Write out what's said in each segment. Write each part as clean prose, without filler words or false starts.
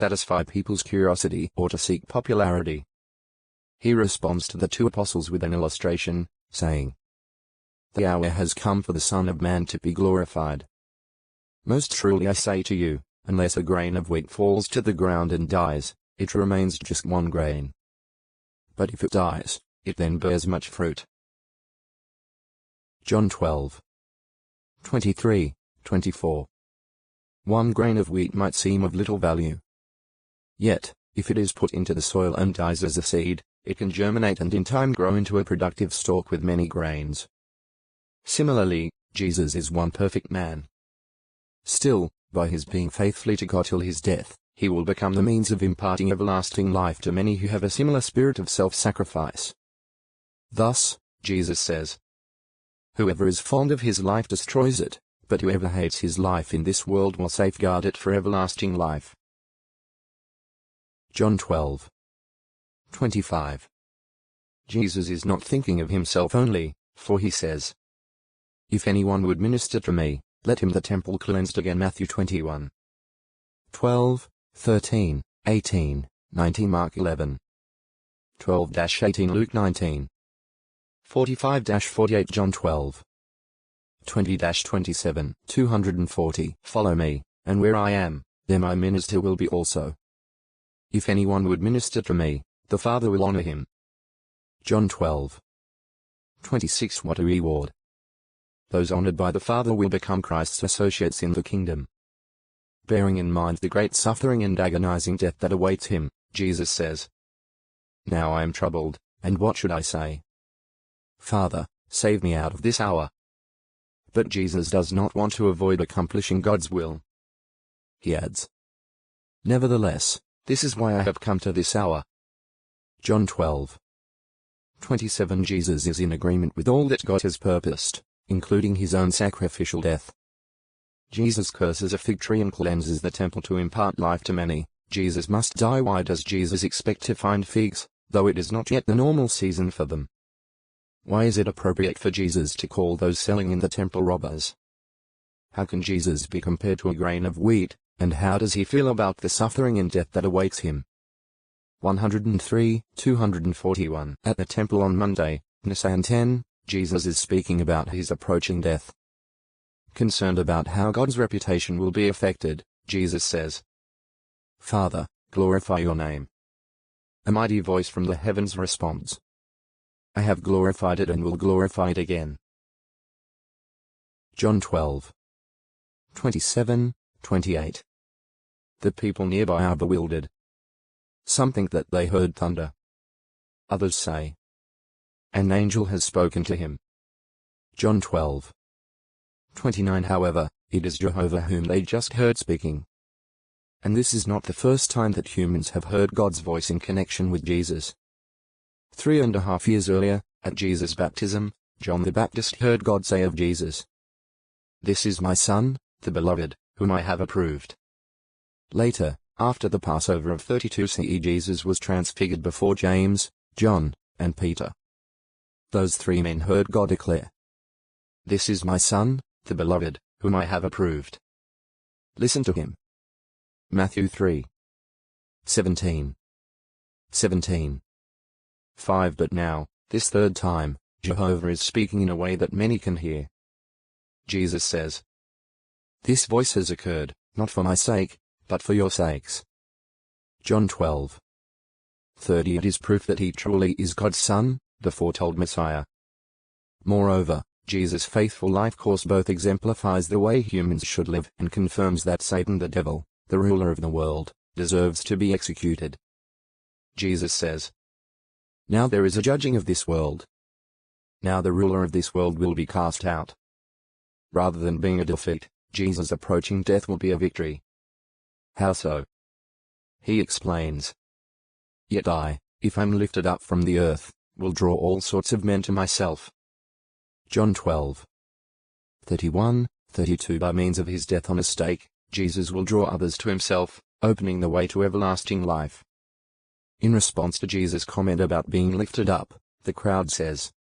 satisfy people's curiosity or to seek popularity. He responds to the two apostles with an illustration, saying, "The hour has come for the Son of Man to be glorified. Most truly I say to you, unless a grain of wheat falls to the ground and dies, it remains just one grain. But if it dies, it then bears much fruit." John 12:23-24. One grain of wheat might seem of little value. Yet, if it is put into the soil and dies as a seed, it can germinate and in time grow into a productive stalk with many grains. Similarly, Jesus is one perfect man. Still, by his being faithfully to God till his death, he will become the means of imparting everlasting life to many who have a similar spirit of self-sacrifice. Thus, Jesus says, "Whoever is fond of his life destroys it, but whoever hates his life in this world will safeguard it for everlasting life." John 12:25. Jesus is not thinking of himself only, for he says, "If anyone would minister to me, let him the temple cleansed again." Matthew 21:12-13, 18, Mark 11. 12-18 Luke 19. 45-48 John 12:20-27, 240 Follow me, and where I am, there my minister will be also. If anyone would minister to me, the Father will honor him. John 12:26 What a reward! Those honored by the Father will become Christ's associates in the kingdom. Bearing in mind the great suffering and agonizing death that awaits him, Jesus says, "Now I am troubled, and what should I say? Father, save me out of this hour." But Jesus does not want to avoid accomplishing God's will. He adds, "Nevertheless, this is why I have come to this hour." John 12:27 Jesus is in agreement with all that God has purposed, including his own sacrificial death. Jesus curses a fig tree and cleanses the temple to impart life to many. Jesus must die. Why does Jesus expect to find figs, though it is not yet the normal season for them? Why is it appropriate for Jesus to call those selling in the temple robbers? How can Jesus be compared to a grain of wheat, and how does he feel about the suffering and death that awaits him? 103, 241 At the temple on Monday, Nisan 10, Jesus is speaking about his approaching death. Concerned about how God's reputation will be affected, Jesus says, "Father, glorify your name." A mighty voice from the heavens responds, "I have glorified it and will glorify it again." John 12:27-28 The people nearby are bewildered. Some think that they heard thunder. Others say, "An angel has spoken to him." John 12:29 However, it is Jehovah whom they just heard speaking. And this is not the first time that humans have heard God's voice in connection with Jesus. 3.5 years earlier, at Jesus' baptism, John the Baptist heard God say of Jesus, "This is my Son, the Beloved, whom I have approved." Later, after the Passover of 32 CE, Jesus was transfigured before James, John, and Peter. Those three men heard God declare, "This is my Son, the Beloved, whom I have approved. Listen to him." Matthew 3:17. 5 But now, this third time, Jehovah is speaking in a way that many can hear. Jesus says, "This voice has occurred, not for my sake, but for your sakes." John 12:30 It is proof that he truly is God's Son, the foretold Messiah. Moreover, Jesus' faithful life course both exemplifies the way humans should live and confirms that Satan the devil, the ruler of the world, deserves to be executed. Jesus says, "Now there is a judging of this world. Now the ruler of this world will be cast out." Rather than being a defeat, Jesus' approaching death will be a victory. How so? He explains, "Yet I, if I'm lifted up from the earth, will draw all sorts of men to myself." John 12:31-32 By means of his death on a stake, Jesus will draw others to himself, opening the way to everlasting life. In response to Jesus' comment about being lifted up, the crowd says,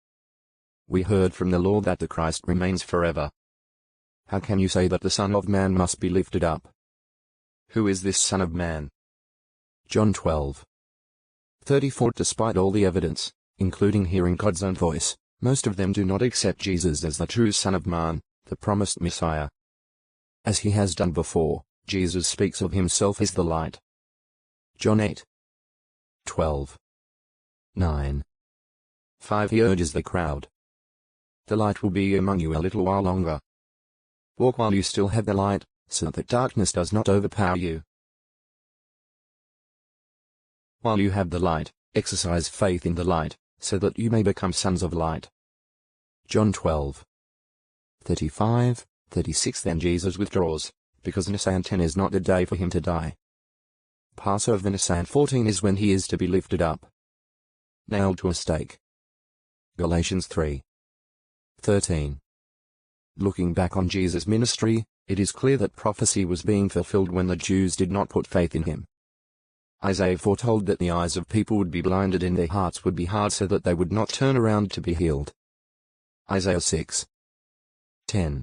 "We heard from the law that the Christ remains forever. How can you say that the Son of Man must be lifted up? Who is this Son of Man?" John 12:34. Despite all the evidence, including hearing God's own voice, most of them do not accept Jesus as the true Son of Man, the promised Messiah. As he has done before, Jesus speaks of himself as the light. John 8:12-9. 5. He urges the crowd. The light will be among you a little while longer. Walk while you still have the light, so that darkness does not overpower you. While you have the light, exercise faith in the light, so that you may become sons of light. John 12:35-36. Then Jesus withdraws, because Nisan 10 is not the day for him to die. Passover Nisan 14 is when he is to be lifted up, nailed to a stake. Galatians 3:13. Looking back on Jesus' ministry, it is clear that prophecy was being fulfilled when the Jews did not put faith in him. Isaiah foretold that the eyes of people would be blinded and their hearts would be hard so that they would not turn around to be healed. Isaiah 6:10.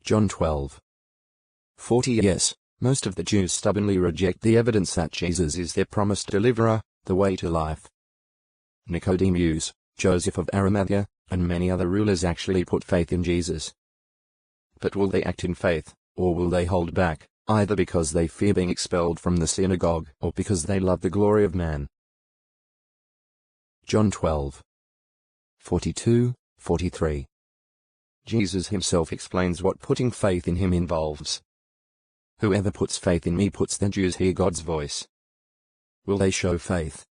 John 12:40. Yes, most of the Jews stubbornly reject the evidence that Jesus is their promised deliverer, the way to life. Nicodemus, Joseph of Arimathea, and many other rulers actually put faith in Jesus. But will they act in faith, or will they hold back, either because they fear being expelled from the synagogue or because they love the glory of man? John 12:42-43. Jesus himself explains what putting faith in him involves. Whoever puts faith in me puts. The Jews hear God's voice. Will they show faith?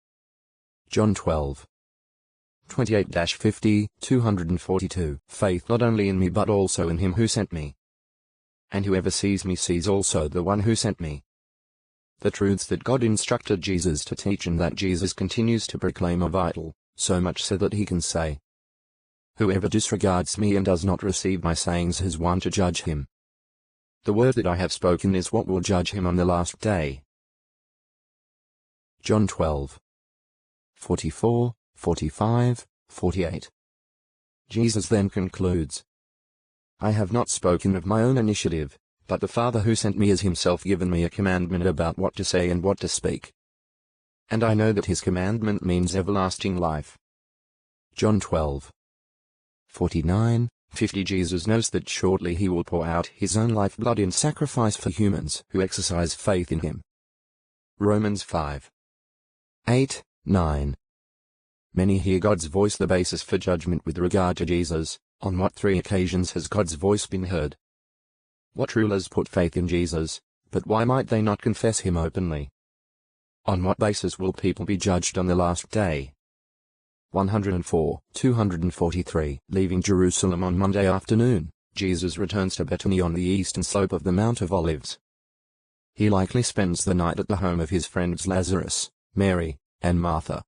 John 12:28-50-242. Faith not only in me but also in him who sent me. And whoever sees me sees also the one who sent me. The truths that God instructed Jesus to teach and that Jesus continues to proclaim are vital, so much so that he can say, "Whoever disregards me and does not receive my sayings has one to judge him. The word that I have spoken is what will judge him on the last day." John 12:44, 45, 48. Jesus then concludes, "I have not spoken of my own initiative, but the Father who sent me has himself given me a commandment about what to say and what to speak. And I know that his commandment means everlasting life." John 12:49, 50. Jesus knows that shortly he will pour out his own lifeblood in sacrifice for humans who exercise faith in him. Romans 5:8, 9. Many hear God's voice. The basis for judgment with regard to Jesus: on what 3 occasions has God's voice been heard? What rulers put faith in Jesus, but why might they not confess him openly? On what basis will people be judged on the last day? 104, 243. Leaving Jerusalem on Monday afternoon, Jesus returns to Bethany on the eastern slope of the Mount of Olives. He likely spends the night at the home of his friends Lazarus, Mary, and Martha.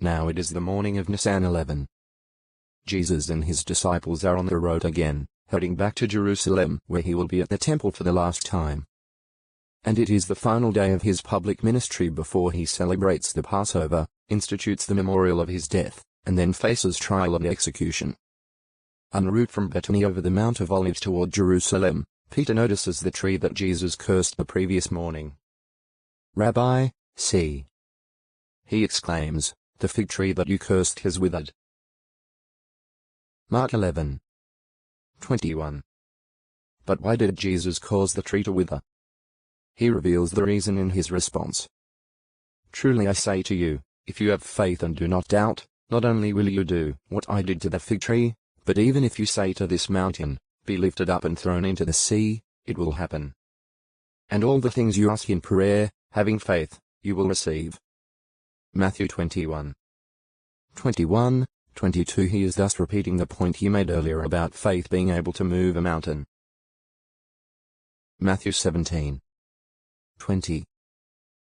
Now it is the morning of Nisan 11. Jesus and his disciples are on the road again, heading back to Jerusalem, where he will be at the temple for the last time. And it is the final day of his public ministry before he celebrates the Passover, institutes the memorial of his death, and then faces trial and execution. En route from Bethany over the Mount of Olives toward Jerusalem, Peter notices the tree that Jesus cursed the previous morning. "Rabbi, see!" he exclaims, "the fig tree that you cursed has withered." Mark 11:21. But why did Jesus cause the tree to wither? He reveals the reason in his response. "Truly I say to you, if you have faith and do not doubt, not only will you do what I did to the fig tree, but even if you say to this mountain, 'Be lifted up and thrown into the sea,' it will happen. And all the things you ask in prayer, having faith, you will receive." Matthew 21:21-22. He is thus repeating the point he made earlier about faith being able to move a mountain. Matthew 17:20.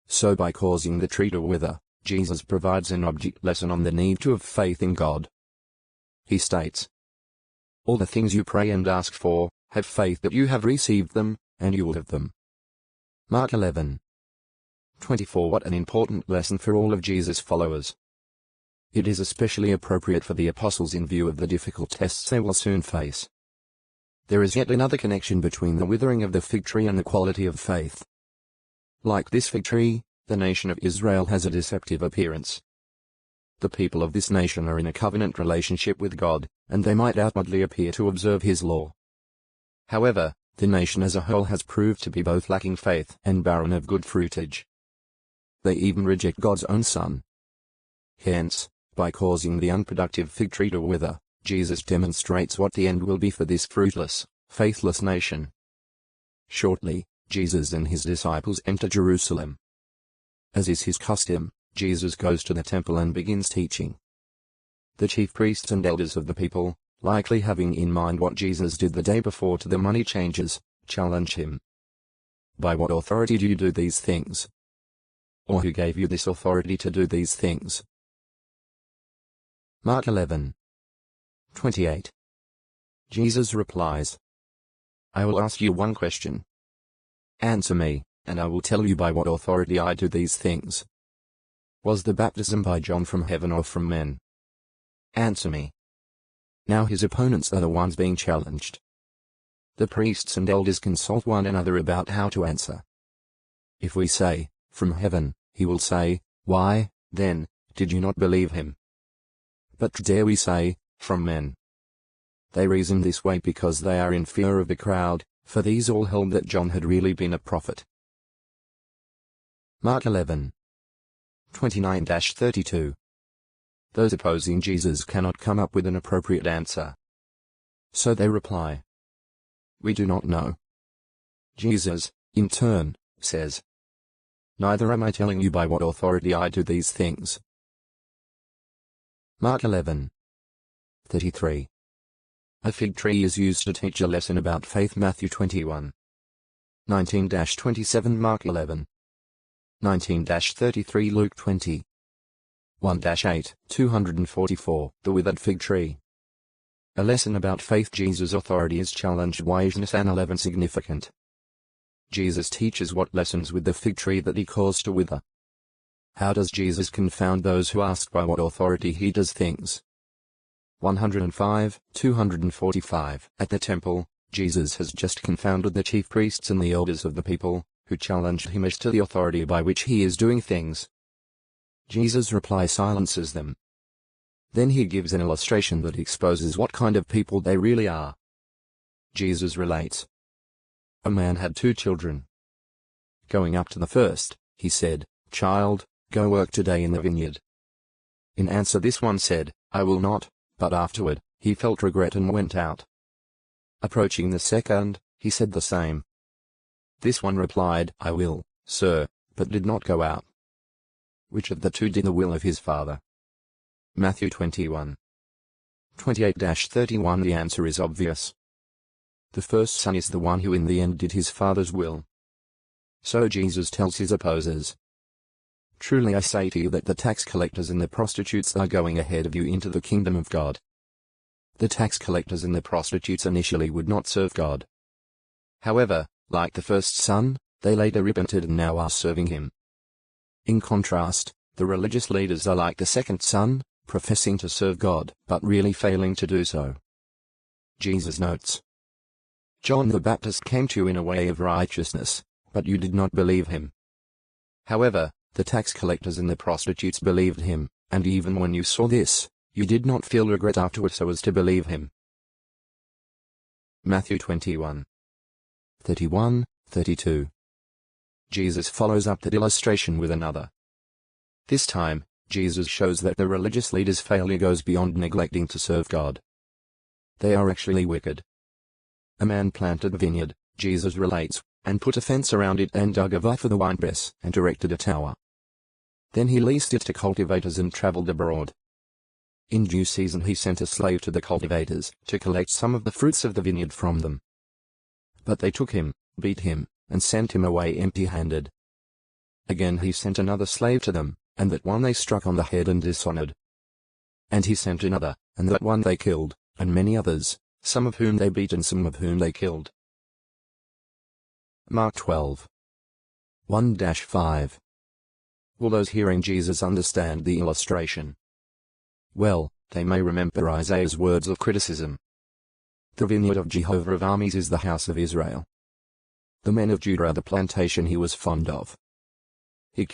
So by causing the tree to wither, Jesus provides an object lesson on the need to have faith in God. He states, "All the things you pray and ask for, have faith that you have received them, and you will have them." Mark 11:24. What an important lesson for all of Jesus' followers. It is especially appropriate for the apostles in view of the difficult tests they will soon face. There is yet another connection between the withering of the fig tree and the quality of faith. Like this fig tree, The nation of Israel has a deceptive appearance. The people of this nation are in a covenant relationship with God, and they might outwardly appear to observe His law. However, the nation as a whole has proved to be both lacking faith and barren of good fruitage. They even reject God's own Son. Hence, by causing the unproductive fig tree to wither, Jesus demonstrates what the end will be for this fruitless, faithless nation. Shortly, Jesus and his disciples enter Jerusalem. As is his custom, Jesus goes to the temple and begins teaching. The chief priests and elders of the people, likely having in mind what Jesus did the day before to the money changers, challenge him. By what authority do you do these things? Or who gave you this authority to do these things? Mark 11:28. Jesus replies, I will ask you one question. Answer me, and I will tell you by what authority I do these things. Was the baptism by John from heaven or from men? Answer me. Now his opponents are the ones being challenged. The priests and elders consult one another about how to answer. If we say, from heaven, he will say, why, then, did you not believe him? But dare we say, from men? They reason this way because they are in fear of the crowd, for these all held that John had really been a prophet. Mark 11:29-32. Those opposing Jesus cannot come up with an appropriate answer. So they reply, we do not know. Jesus, in turn, says, neither am I telling you by what authority I do these things. Mark 11:33. A fig tree is used to teach a lesson about faith. Matthew 21:19-27. Mark 11:19-33. Luke 20:1-8. 244. The withered fig tree. A lesson about faith. Jesus' authority is challenged. Why is Nisan 11 significant? Jesus teaches what lessons with the fig tree that he caused to wither. How does Jesus confound those who ask by what authority he does things? 105, 245. At the temple, Jesus has just confounded the chief priests and the elders of the people, who challenged him as to the authority by which he is doing things. Jesus' reply silences them. Then he gives an illustration that exposes what kind of people they really are. Jesus relates. A man had 2 children. Going up to the first, he said, Child, go work today in the vineyard. In answer this one said, I will not, but afterward, he felt regret and went out. Approaching the second, he said the same. This one replied, I will, sir, but did not go out. Which of the 2 did the will of his father? Matthew 21:28-31. The answer is obvious. The first son is the one who in the end did his father's will. So Jesus tells his opposers, truly I say to you that the tax collectors and the prostitutes are going ahead of you into the kingdom of God. The tax collectors and the prostitutes initially would not serve God. However, like the first son, they later repented and now are serving him. In contrast, the religious leaders are like the second son, professing to serve God, but really failing to do so. Jesus notes, John the Baptist came to you in a way of righteousness, but you did not believe him. However, the tax collectors and the prostitutes believed him, and even when you saw this, you did not feel regret afterward so as to believe him. Matthew 21:31-32. Jesus follows up that illustration with another. This time, Jesus shows that the religious leaders' failure goes beyond neglecting to serve God. They are actually wicked. A man planted a vineyard, Jesus relates, and put a fence around it and dug a vine for the winepress and erected a tower. Then he leased it to cultivators and traveled abroad. In due season he sent a slave to the cultivators to collect some of the fruits of the vineyard from them. But they took him, beat him, and sent him away empty-handed. Again he sent another slave to them, and that one they struck on the head and dishonored. And he sent another, and that one they killed, and many others, some of whom they beat and some of whom they killed. Mark 12:1-5. Will those hearing Jesus understand the illustration? Well, they may remember Isaiah's words of criticism. The vineyard of Jehovah of armies is the house of Israel. The men of Judah are the plantation he was fond of.